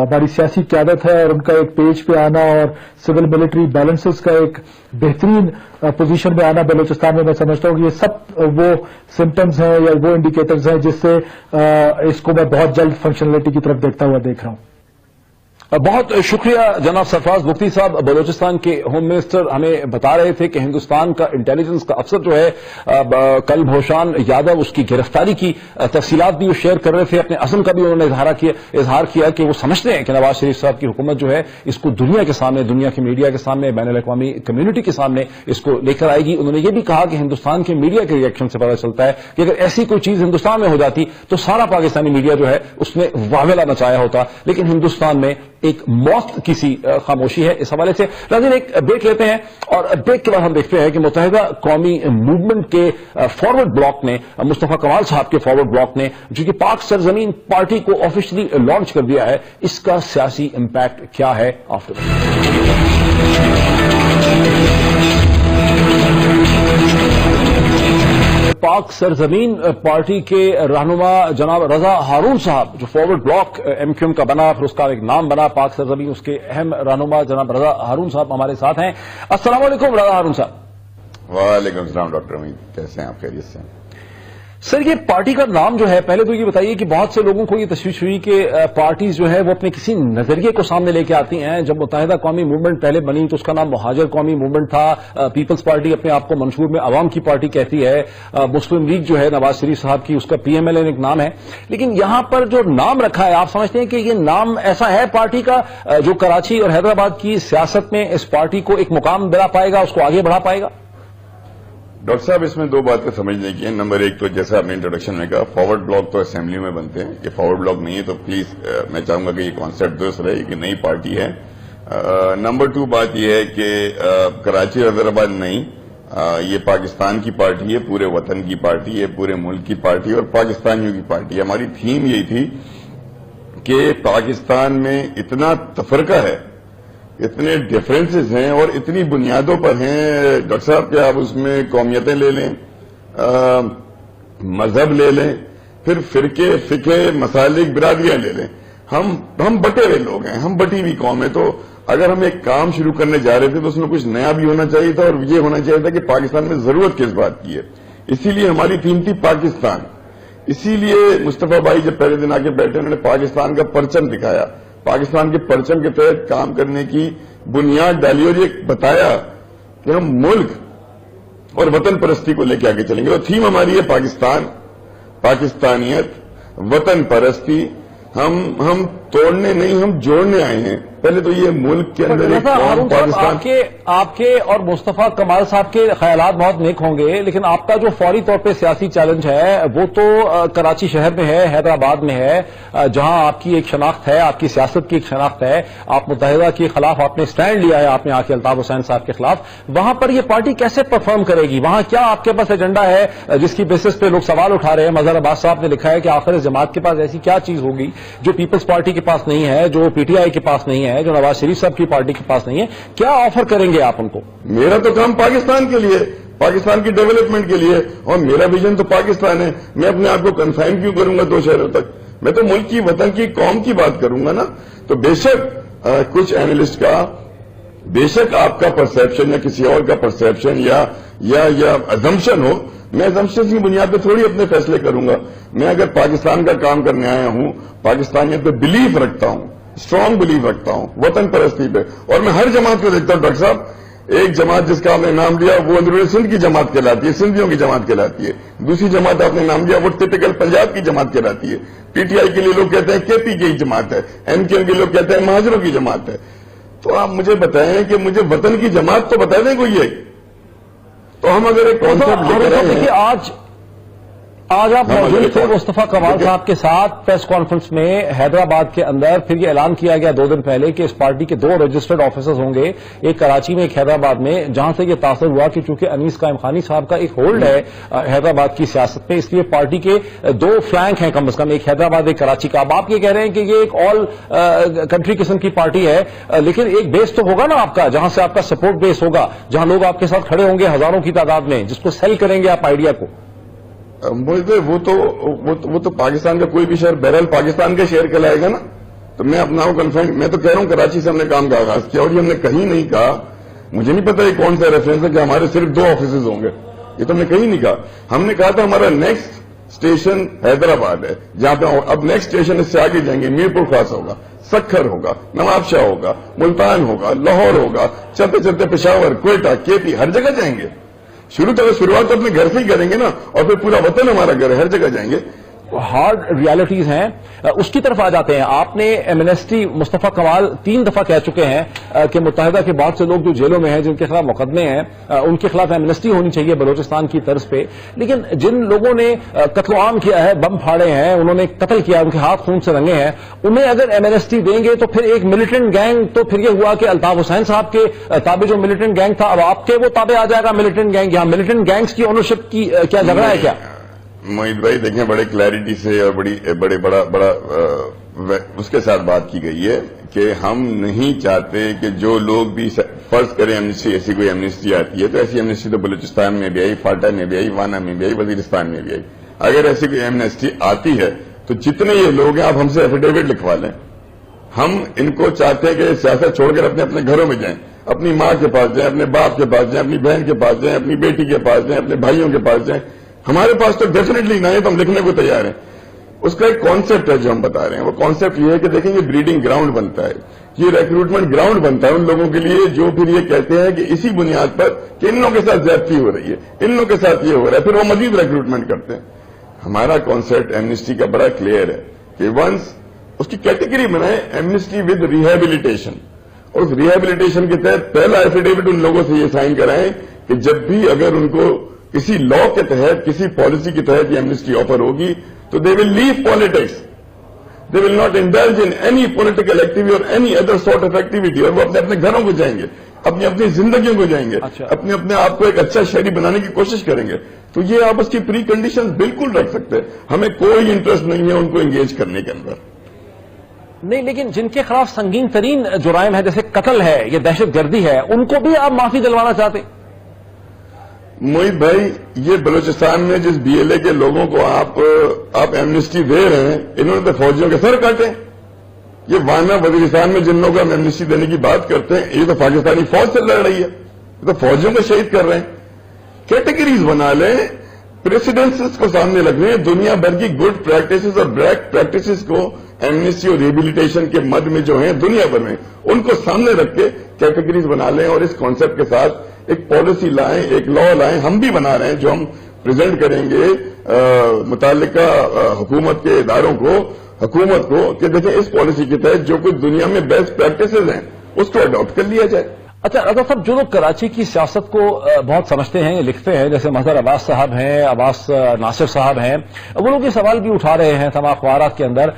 ہماری سیاسی قیادت ہے اور ان کا ایک پیج پہ آنا اور سول ملٹری بیلنسز کا ایک بہترین پوزیشن میں آنا بلوچستان میں سمجھتا ہوں کہ یہ سب وہ سمٹمز ہیں یا وہ انڈیکیٹرز ہیں جس سے اس کو میں بہت جلد فنکشنلٹی کی طرف دیکھتا ہوا دیکھ رہا ہوں. بہت شکریہ جناب سرفراز مفتی صاحب. بلوچستان کے ہوم منسٹر ہمیں بتا رہے تھے کہ ہندوستان کا انٹیلیجنس کا افسر جو ہے کل بھوشان یادو، اس کی گرفتاری کی تفصیلات بھی وہ شیئر کر رہے تھے. اپنے عزم کا بھی انہوں نے اظہار کیا کہ وہ سمجھتے ہیں کہ نواز شریف صاحب کی حکومت جو ہے اس کو دنیا کے سامنے، دنیا کی میڈیا کے سامنے، بین الاقوامی کمیونٹی کے سامنے اس کو لے کر آئے گی. انہوں نے یہ بھی کہا کہ ہندوستان کے میڈیا کے ریئیکشن سے پتہ چلتا ہے کہ اگر ایسی کوئی چیز ہندوستان میں ہو جاتی تو سارا پاکستانی میڈیا جو ہے اس نے واویلا مچایا ہوتا، لیکن ہندوستان میں ایک موت کی سی خاموشی ہے. اس حوالے سے ناظرین ایک بریک لیتے ہیں، اور بریک کے بعد ہم دیکھتے ہیں کہ متحدہ قومی موومنٹ کے فارورڈ بلاک نے، مصطفیٰ کمال صاحب کے فارورڈ بلاک نے جو کہ پاک سرزمین پارٹی کو آفیشلی لانچ کر دیا ہے، اس کا سیاسی امپیکٹ کیا ہے. پاک سرزمین پارٹی کے رہنما جناب رضا ہارون صاحب جو forward block M Q M کا بنا، پھر اس کا ایک نام بنا پاک سرزمین، اس کے اہم رہنما جناب رضا ہارون صاحب ہمارے ساتھ ہیں. السلام علیکم رضا ہارون صاحب. وعلیکم السلام ڈاکٹر امید، کیسے ہیں آپ؟ خیریت سے؟ سر یہ پارٹی کا نام جو ہے، پہلے تو یہ بتائیے کہ بہت سے لوگوں کو یہ تشویش ہوئی کہ پارٹیز جو ہے وہ اپنے کسی نظریے کو سامنے لے کے آتی ہیں. جب متحدہ قومی موومنٹ پہلے بنی تو اس کا نام مہاجر قومی موومنٹ تھا. پیپلز پارٹی اپنے آپ کو منشور میں عوام کی پارٹی کہتی ہے. مسلم لیگ جو ہے نواز شریف صاحب کی، اس کا پی ایم ایل این ایک نام ہے. لیکن یہاں پر جو نام رکھا ہے، آپ سمجھتے ہیں کہ یہ نام ایسا ہے پارٹی کا جو کراچی اور حیدرآباد کی سیاست میں اس پارٹی کو ایک مقام دلا پائے گا، اس کو آگے بڑھا پائے گا؟ ڈاکٹر صاحب اس میں دو باتیں سمجھنے کی ہیں. نمبر ایک تو جیسا آپ نے انٹروڈکشن میں کہا، فارورڈ بلاک تو اسمبلی میں بنتے ہیں، یہ فارورڈ بلاک نہیں ہے، تو پلیز میں چاہوں گا کہ یہ کانسیپٹ درست رہے کہ نئی پارٹی ہے. نمبر ٹو بات یہ ہے کہ کراچی حیدرآباد نہیں، یہ پاکستان کی پارٹی ہے، پورے وطن کی پارٹی ہے، پورے ملک کی پارٹی اور پاکستانیوں کی پارٹی ہے. ہماری تھیم یہی تھی کہ پاکستان میں اتنا تفرقہ ہے، اتنے ڈفرینسز ہیں اور اتنی بنیادوں پر ہیں ڈاکٹر صاحب کہ آپ اس میں قومیتیں لے لیں، مذہب لے لیں، پھر فرقے، فقہ، مسالک، برادریاں لے لیں. ہم بٹے ہوئے لوگ ہیں، ہم بٹی ہوئی قوم ہے. تو اگر ہم ایک کام شروع کرنے جا رہے تھے تو اس میں کچھ نیا بھی ہونا چاہیے تھا، اور یہ ہونا چاہیے تھا کہ پاکستان میں ضرورت کس بات کی ہے. اسی لیے ہماری تھیم تھی پاکستان. اسی لیے مصطفیٰ بھائی جب پہلے دن آ کے بیٹھے انہوں نے پاکستان کا پرچم دکھایا، پاکستان کے پرچم کے تحت کام کرنے کی بنیاد ڈالی اور یہ بتایا کہ ہم ملک اور وطن پرستی کو لے کے آگے چلیں گے. اور تھیم ہماری ہے پاکستان، پاکستانیت، وطن پرستی. ہم توڑنے نہیں، ہم جوڑنے آئے ہیں. پہلے تو یہ ملک کے اندر ایک قوم پاکستان. آپ کے اور مصطفیٰ کمال صاحب کے خیالات بہت نیک ہوں گے، لیکن آپ کا جو فوری طور پہ سیاسی چیلنج ہے وہ تو کراچی شہر میں ہے، حیدرآباد میں ہے، جہاں آپ کی ایک شناخت ہے، آپ کی سیاست کی ایک شناخت ہے. آپ متحدہ کے خلاف آپ نے سٹینڈ لیا ہے، آپ نے آ کے الطاف حسین صاحب کے خلاف. وہاں پر یہ پارٹی کیسے پرفارم کرے گی؟ وہاں کیا آپ کے پاس ایجنڈا ہے جس کی بیسس پہ لوگ سوال اٹھا رہے ہیں؟ مظہر عباس صاحب نے لکھا ہے کہ آخر اس جماعت کے پاس ایسی کیا چیز ہوگی جو پیپلز پارٹی کے پاس نہیں ہے، جو پی ٹی آئی کے پاس نہیں ہے، جو نواز شریف صاحب کی پارٹی کے پاس نہیں ہے؟ کیا آفر کریں گے آپ ان کو؟ میرا تو کام پاکستان کے لیے، پاکستان کی ڈیولپمنٹ کے لیے، اور میرا ویژن تو پاکستان ہے. میں اپنے آپ کو کنفائن کیوں کروں گا 2 شہروں تک؟ میں تو ملک کی، وطن کی، قوم کی بات کروں گا نا. تو بے شک کچھ اینالسٹ کا، بے شک آپ کا پرسپشن یا کسی اور کا پرسپشن یا ازمپشن ہو، میں ازمپشن کی بنیاد پہ تھوڑی اپنے فیصلے کروں گا. میں اگر پاکستان کا کام کرنے آیا ہوں، پاکستانیت پہ بلیف رکھتا ہوں، اسٹرانگ بلیف رکھتا ہوں، وطن پرستی پہ. اور میں ہر جماعت کو دیکھتا ہوں. ڈاکٹر صاحب، ایک جماعت جس کا آپ نے نام لیا وہ اندرون سندھ کی جماعت کہلاتی ہے، سندھیوں کی جماعت کہلاتی ہے. دوسری جماعت آپ نے نام لیا وہ ٹپیکل پنجاب کی جماعت کہلاتی ہے. پی ٹی آئی کے لیے لوگ کہتے ہیں کے پی کی جماعت ہے، ایم کیو کے لوگ کہتے ہیں مہاجروں کی جماعت ہے. تو آپ مجھے بتائیں کہ مجھے وطن کی جماعت تو بتا دیں کوئی ایک. تو ہم اگر ایک کانسیپٹ لے کر آئے ہیں. آج آپ موجود تھے مصطفیٰ کمال صاحب کے ساتھ پریس کانفرنس میں حیدرآباد کے اندر. پھر یہ اعلان کیا گیا 2 دن پہلے کہ اس پارٹی کے 2 رجسٹرڈ آفیسز ہوں گے، ایک کراچی میں، ایک حیدرآباد میں، جہاں سے یہ تاثر ہوا کہ چونکہ انیس قائم خانی صاحب کا ایک ہولڈ ہے حیدرآباد کی سیاست میں، اس لیے پارٹی کے 2 فلینک ہیں کم از کم، ایک حیدرآباد ایک کراچی کا. اب آپ یہ کہہ رہے ہیں کہ یہ ایک آل کنٹری قسم کی پارٹی ہے، لیکن ایک بیس تو ہوگا نا آپ کا، جہاں سے آپ کا سپورٹ بیس ہوگا، جہاں لوگ آپ کے ساتھ کھڑے ہوں گے ہزاروں کی تعداد میں، جس کو سیل کریں گے آپ آئیڈیا کو. وہ تو پاکستان کا کوئی بھی شہر بہرحال پاکستان کے شہر کہلائے گا نا. تو میں اپنا کنفائن، میں تو کہہ رہا ہوں کراچی سے ہم نے کام کا آغاز کیا، اور یہ ہم نے کہیں نہیں کہا، مجھے نہیں پتا یہ کون سا ریفرنس ہے کہ ہمارے صرف 2 آفیسز ہوں گے. یہ تو ہم نے کہیں نہیں کہا. ہم نے کہا تھا ہمارا نیکسٹ اسٹیشن حیدرآباد ہے، جہاں پہ اب نیکسٹ اسٹیشن اس سے آگے جائیں گے، میر پور خاص ہوگا، سکھر ہوگا، نواب شاہ ہوگا، ملتان ہوگا، لاہور ہوگا، چلتے چلتے پشاور، کوئٹہ، کے پی، ہر جگہ جائیں گے. شروعات تو اپنے گھر سے ہی کریں گے نا، اور پھر پورا وطن ہمارا گھر ہے، ہر جگہ جائیں گے. ہارڈ ریالٹیز ہیں، اس کی طرف آ جاتے ہیں. آپ نے ایمنسٹی، مصطفیٰ کمال 3 دفعہ کہہ چکے ہیں کہ متحدہ کے بہت سے لوگ جو جیلوں میں ہیں، جن کے خلاف مقدمے ہیں، ان کے خلاف ایمنسٹی ہونی چاہیے بلوچستان کی طرز پہ. لیکن جن لوگوں نے قتل عام کیا ہے، بم پھاڑے ہیں، انہوں نے قتل کیا، ان کے ہاتھ خون سے رنگے ہیں، انہیں اگر ایمنسٹی دیں گے تو پھر ایک ملیٹنٹ گینگ، تو پھر یہ ہوا کہ الطاف حسین صاحب کے تابع جو ملیٹنٹ گینگ تھا، اب آپ کے وہ تابع آ جائے گا ملیٹنٹ گینگ. یہاں ملیٹنٹ گینگز کی اونرشپ کی کیا جھگڑا ہے کیا؟ موہید بھائی دیکھیں، بڑے کلیئرٹی سے اور بڑا اس کے ساتھ بات کی گئی ہے کہ ہم نہیں چاہتے کہ جو لوگ بھی فرض کریں ایمنسٹی، ایسی کوئی ایمنسٹی آتی ہے تو ایسی ایمنسٹی تو بلوچستان میں بھی آئی، فاٹا میں بھی آئی، وانا میں بھی آئی، وزیرستان میں بھی آئی. اگر ایسی کوئی ایمنسٹی آتی ہے تو جتنے یہ لوگ ہیں آپ ہم سے ایفیڈیوٹ لکھوا لیں. ہم ان کو چاہتے ہیں کہ سیاست چھوڑ کر اپنے گھروں میں جائیں، اپنی ماں کے پاس جائیں، اپنے باپ کے پاس جائیں، اپنی بہن کے پاس جائیں، اپنی بیٹی کے پاس جائیں، اپنے بھائیوں کے پاس جائیں. ہمارے پاس تو ڈیفینیٹلی نہ ہے، تو ہم لکھنے کو تیار ہیں. اس کا ایک کانسیپٹ ہے جو ہم بتا رہے ہیں. وہ کانسیپٹ یہ ہے کہ دیکھیں یہ بریڈنگ گراؤنڈ بنتا ہے، یہ ریکروٹمنٹ گراؤنڈ بنتا ہے ان لوگوں کے لیے جو پھر یہ کہتے ہیں کہ اسی بنیاد پر کہ ان لوگوں کے ساتھ زیادتی ہو رہی ہے، ان لوگوں کے ساتھ یہ ہو رہا ہے، پھر وہ مزید ریکروٹمنٹ کرتے ہیں. ہمارا کانسیپٹ ایمنسٹی کا بڑا کلیئر ہے کہ ونس اس کی کیٹیگری بنائے، ایمنسٹی ود ریہیبلیٹیشن، اور اس ریہیبلیٹیشن کے تحت پہلا ایفیڈیوٹ ان لوگوں سے یہ سائن کرائیں کہ جب بھی اگر ان کو کسی لا کے تحت، کسی پالیسی کے تحت یہ ایمنسٹی آفر ہوگی تو they will leave politics, they will not indulge in any political activity اور any other sort of activity, اور وہ اپنے گھروں کو جائیں گے، اپنی زندگیوں کو جائیں گے، اپنے آپ کو ایک اچھا شہری بنانے کی کوشش کریں گے. تو یہ آپ اس کی پری کنڈیشن بالکل رکھ سکتے ہیں. ہمیں کوئی انٹرسٹ نہیں ہے ان کو انگیج کرنے کے اندر. نہیں، لیکن جن کے خلاف سنگین ترین جرائم ہے، جیسے قتل ہے یا دہشت گردی ہے، ان کو بھی آپ معافی دلوانا چاہتے ہیں؟ موہید بھائی، یہ بلوچستان میں جس بی ایل اے کے لوگوں کو آپ ایمنسٹی دے رہے ہیں، انہوں نے تو فوجیوں کے سر کاٹے. یہ وانا وزیرستان میں جن لوگوں کو ہم ایمنسٹی دینے کی بات کرتے ہیں، یہ تو پاکستانی فوج سے لڑ رہی ہے، یہ تو فوجیوں کو شہید کر رہے ہیں. کیٹیگریز بنا لیں، پریسیڈنسز کو سامنے رکھ رہے ہیں، دنیا بھر کی گڈ پریکٹسز اور بیڈ پریکٹسز کو ایمنسٹی اور ریہیبلیٹیشن کے مد میں جو ہیں دنیا بھر میں، ان کو سامنے رکھ کے کیٹیگریز بنا لیں اور اس کانسیپٹ کے ساتھ ایک پالیسی لائیں، ایک لا لائیں. ہم بھی بنا رہے ہیں جو ہم پریزنٹ کریں گے متعلقہ حکومت کے اداروں کو हुकूमत को कि देखें इस पॉलिसी के तहत जो कुछ दुनिया में बेस्ट प्रैक्टिसेस हैं उसको अडॉप्ट कर लिया जाए। अच्छा रजा साहब, जो लोग कराची की सियासत को बहुत समझते हैं, लिखते हैं, जैसे मजहर अब्बास साहब हैं, अब्बास नासिर साहब हैं, वो लोग ये सवाल भी उठा रहे हैं तमाम अखबारात के अंदर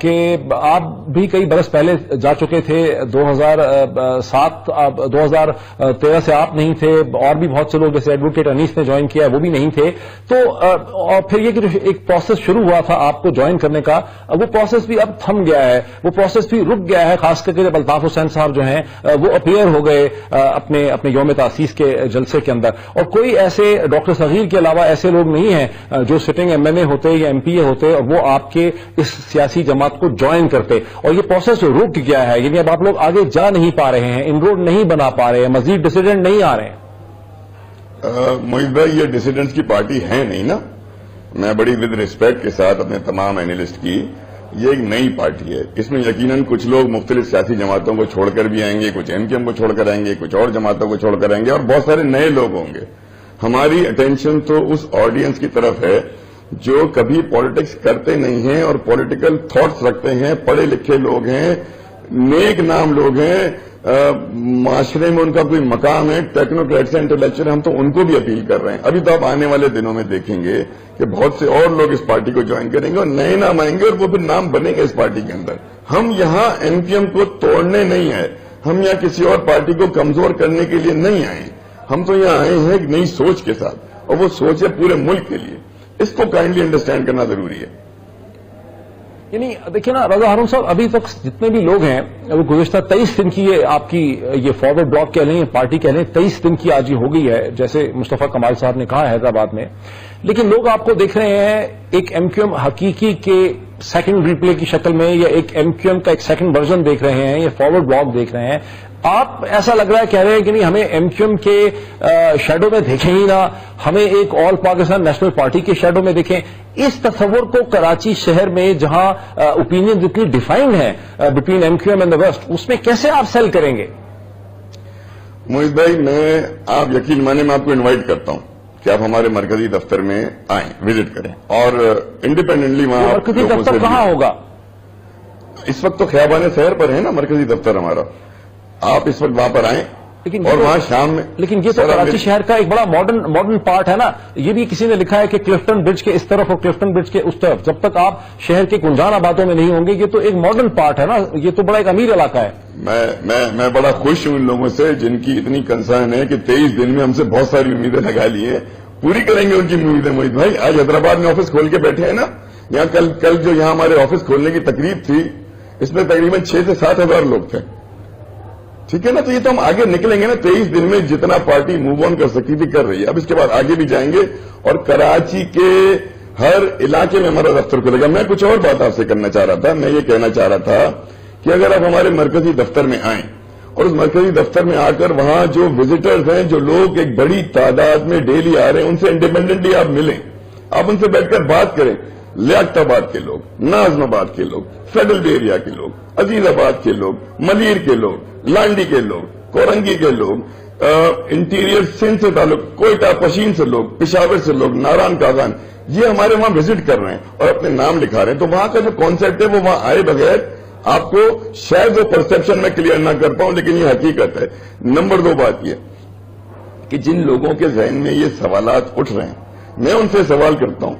कि आप भी कई बरस पहले जा चुके थे, 2007 2013 से आप नहीं थे, और भी बहुत से लोग जैसे एडवोकेट अनीस ने ज्वाइन किया वो भी नहीं थे, तो और फिर ये कि जो एक प्रोसेस शुरू हुआ था आपको ज्वाइन करने का, वो प्रोसेस भी अब थम गया है, वो प्रोसेस भी रुक गया है, खास करके जब अल्ताफ हुसैन साहब जो हैं वो अपीयर हो गए अपने यौम तासीस के जलसे के अंदर, और कोई ऐसे डॉक्टर सगीर के अलावा ऐसे लोग नहीं हैं जो सिटिंग एमएनए होते या एमपीए होते और वो आपके इस सियासी जमात को ज्वाइन करते, और ये प्रोसेस रुक गया है, यानी अब आप लोग आगे जा नहीं पा रहे हैं, इनरोड नहीं बना पा रहे हैं, मजीद डिसिडेंट नहीं आ रहे हैं। मोहित भाई, ये डिसिडेंट्स की पार्टी है नहीं ना। मैं बड़ी विद रिस्पेक्ट के साथ अपने तमाम एनालिस्ट की, ये एक नई पार्टी है, इसमें यकीनन कुछ लोग मुख्तलिफ सियासी जमातों को छोड़कर भी आएंगे, कुछ एमकेएम को छोड़कर आएंगे, कुछ और जमातों को छोड़कर आएंगे, और बहुत सारे नए लोग होंगे। हमारी अटेंशन तो उस ऑडियंस की तरफ है जो कभी पॉलिटिक्स करते नहीं हैं और पॉलिटिकल थॉट्स रखते हैं, पढ़े लिखे लोग हैं, नेक नाम लोग हैं, माशरे में उनका कोई मकाम है, टेक्नोक्रेट्स हैं, इंटेलेक्चुअल, हम तो उनको भी अपील कर रहे हैं। अभी तो आप आने वाले दिनों में देखेंगे कि बहुत से और लोग इस पार्टी को ज्वाइन करेंगे और नए नाम आएंगे और वो फिर नाम बनेंगे इस पार्टी के अंदर। हम यहाँ एमपीएम को तोड़ने नहीं आए, हम यहाँ किसी और पार्टी को कमजोर करने के लिए नहीं आए, हम तो यहाँ आए हैं एक नई सोच के साथ, और वो सोच है पूरे मुल्क के लिए। इसको काइंडली अंडरस्टैंड करना जरूरी है। यानी देखिए ना रजा हारून साहब, अभी तक जितने भी लोग हैं वो गुज़िश्ता 23 दिन की ये आपकी ये फॉरवर्ड ब्लॉक कह लें, पार्टी कह लें, 23 दिन की आज ही हो गई है, जैसे मुस्तफा कमाल साहब ने कहा हैदराबाद में, लेकिन लोग आपको देख रहे हैं एक एमक्यूएम हकीकी के सेकंड रिप्ले की शक्ल में, या एक एमक्यूएम का एक सेकंड वर्जन देख रहे हैं, या फॉरवर्ड ब्लॉक देख रहे हैं। आप ऐसा लग रहा है कह रहे हैं कि नहीं, हमें एमक्यूएम के शैडो में देखें ही ना, हमें एक ऑल पाकिस्तान नेशनल पार्टी के शैडो में देखें। इस तस्वुर को कराची शहर में जहां ओपिनियन जितनी डिफाइंड है between MQM and the west, उसमें कैसे आप सेल करेंगे? मोहित भाई, आप यकीन माने मैं आपको इनवाइट करता हूं कि आप हमारे मरकजी दफ्तर में आएं, विजिट करें, और इंडिपेंडेंटली वहां मरकजी दफ्तर कहां होगा? इस वक्त तो ख्याबान शहर पर है ना मरकजी दफ्तर हमारा, आप इस वक्त वहां पर आएं, लेकिन और वहां शाम में। लेकिन ये तो कराची शहर का एक बड़ा मॉडर्न पार्ट है ना। ये भी किसी ने लिखा है कि क्लिफ्टन ब्रिज के इस तरफ और क्लिफ्टन ब्रिज के उस तरफ, जब तक आप शहर के कुंजान आबादों में नहीं होंगे, ये तो एक मॉडर्न पार्ट है ना, ये तो बड़ा एक अमीर इलाका है। मैं बड़ा खुश हूं इन लोगों से जिनकी इतनी कंसर्न है कि 23 दिन में हमसे बहुत सारी उम्मीदें लगा ली है, पूरी करेंगे उनकी उम्मीदें। मोहित भाई, आज हैदराबाद में ऑफिस खोल के बैठे हैं ना, यहाँ कल जो यहाँ हमारे ऑफिस खोलने की तकरीब थी, इसमें तकरीबन 6 से 7 हजार लोग थे, ठीक है ना। तो ये तो हम आगे निकलेंगे ना, 23 दिन में जितना पार्टी मूव ऑन कर सकती थी कर रही है, अब इसके बाद आगे भी जाएंगे, और कराची के हर इलाके में हमारा दफ्तर खुलेगा। मैं कुछ और बात आपसे करना चाह रहा था, मैं ये कहना चाह रहा था कि अगर आप हमारे मरकजी दफ्तर में आएं और उस मरकजी दफ्तर में आकर वहां जो विजिटर्स हैं, जो लोग एक बड़ी तादाद में डेली आ रहे हैं, उनसे इंडिपेंडेंटली आप मिलें, आप उनसे बैठकर बात करें। लियाकताबाद के लोग, नाजमाबाद के लोग, फेडरल एरिया के लोग, अजीजाबाद के लोग, मलीर के लोग, लांडी के लोग, कोरंगी के लोग, इंटीरियर सिंध से ताल्लुक, कोयटा पशीन से लोग, पिशावर से लोग, नारायण कागान, ये हमारे वहां विजिट कर रहे हैं और अपने नाम लिखा रहे हैं। तो वहां का जो कॉन्सेप्ट है वो वहां आए बगैर आपको शायद वो परसेप्शन में क्लियर ना कर पाऊं, लेकिन ये हकीकत है। नंबर 2 बात ये कि जिन लोगों के जहन में ये सवालात उठ रहे हैं, मैं उनसे सवाल करता हूं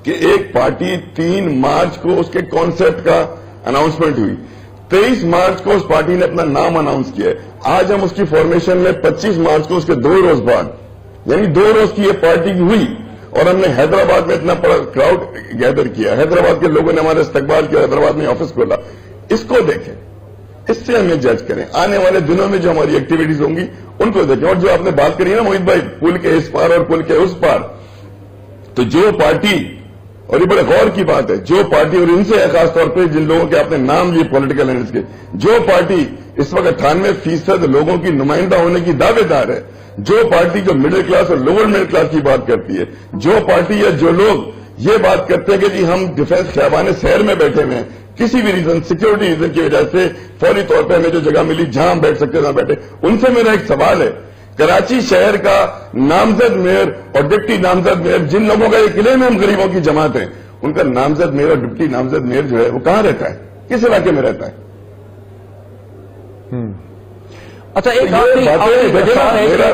कि एक पार्टी 3 मार्च को उसके कॉन्सेप्ट का अनाउंसमेंट हुई, 23 मार्च को उस पार्टी ने अपना नाम अनाउंस किया है, आज हम उसकी फॉर्मेशन में 25 मार्च को उसके 2 रोज बाद, यानी 2 रोज की ये पार्टी हुई, और हमने हैदराबाद में इतना बड़ा क्राउड गैदर किया, हैदराबाद के लोगों ने हमारे इस्तकबाल किया, हैदराबाद में ऑफिस खोला। इसको देखें, इससे हमें जज करें। आने वाले दिनों में जो हमारी एक्टिविटीज होंगी उनको देखें। और जो आपने बात करी है ना मोहित भाई, पुल के इस पार और पुल के उस पार, तो जो पार्टी, और ये बड़े गौर की बात है, जो पार्टी, और इनसे है खासतौर पर जिन लोगों के आपने नाम लिए पॉलिटिकल एनालिस्ट के, जो पार्टी इस वक्त 98% लोगों की नुमाइंदा होने की दावेदार है, जो पार्टी जो मिडिल क्लास और लोअर मिडिल क्लास की बात करती है, जो पार्टी या जो लोग ये बात करते हैं कि जी हम डिफेंस ख्याबान शहर में बैठे हुए हैं, किसी भी रीजन, सिक्योरिटी रीजन की वजह से फौरी तौर पर हमें जो जगह मिली जहां हम बैठ सकते हैं बैठे, उनसे मेरा एक सवाल है, कराची शहर का नामजद मेयर और डिप्टी नामजद मेयर, जिन लोगों का ये क्लेम है हम गरीबों की जमात है, उनका नामजद मेयर और डिप्टी नामजद मेयर जो है वो कहां रहता है, किस इलाके में रहता है? अच्छा, एक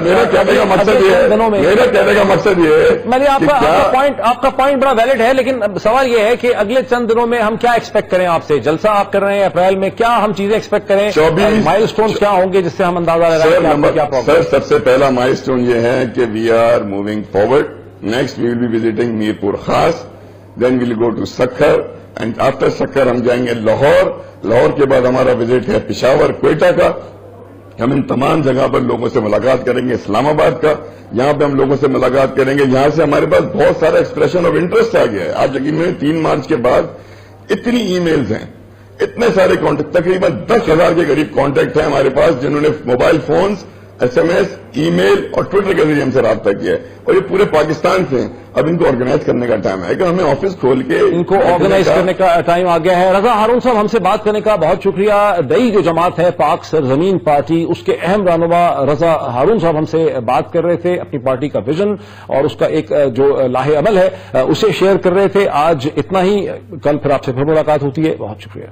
मेरा कहने का मकसद ये है, मैंने आपका पॉइंट बड़ा वैलिड है, लेकिन सवाल ये है कि अगले चंद दिनों में हम क्या एक्सपेक्ट करें आपसे? जलसा आप कर रहे हैं अप्रैल में, क्या हम चीजें एक्सपेक्ट करें? 24 माइलस्टोन्स क्या होंगे जिससे हम अंदाजा लगाएं कि आपको क्या प्रॉब्लम? सर, सबसे पहला माइलस्टोन ये है कि we are moving forward. Next we will be visiting Mirpur Khas, then will go to Sukkur, and after Sukkur हम जाएंगे लाहौर. लाहौर के बाद हमारा विजिट है पिशावर, क्वेटा का. हम इन तमाम जगह पर लोगों से मुलाकात करेंगे. इस्लामाबाद का, यहां पे हम लोगों से मुलाकात करेंगे. यहां से हमारे पास बहुत सारा एक्सप्रेशन ऑफ इंटरेस्ट आ गया है. आप यकीन में 3 मार्च के बाद इतनी ईमेल्स हैं, इतने सारे कॉन्टेक्ट, तकरीबन 10,000 के करीब कॉन्टेक्ट हैं हमारे पास, जिन्होंने मोबाइल फोन्स, SMS, ईमेल और ट्विटर के जरिए हमसे राब्ता किया है. और ये पूरे पाकिस्तान से हैं. अब इनको ऑर्गेनाइज करने का टाइम है कि हमें ऑफिस खोल के इनको ऑर्गेनाइज करने का टाइम आ गया है. रजा हारून साहब, हमसे बात करने का बहुत शुक्रिया. नई जो जमात है पाक सरजमीन पार्टी, उसके अहम रहनुमा रजा हारून साहब हमसे बात कर रहे थे, अपनी पार्टी का विजन और उसका एक जो लाहे अमल है उसे शेयर कर रहे थे. आज इतना ही, कल फिर आपसे फिर मुलाकात होती है. बहुत शुक्रिया.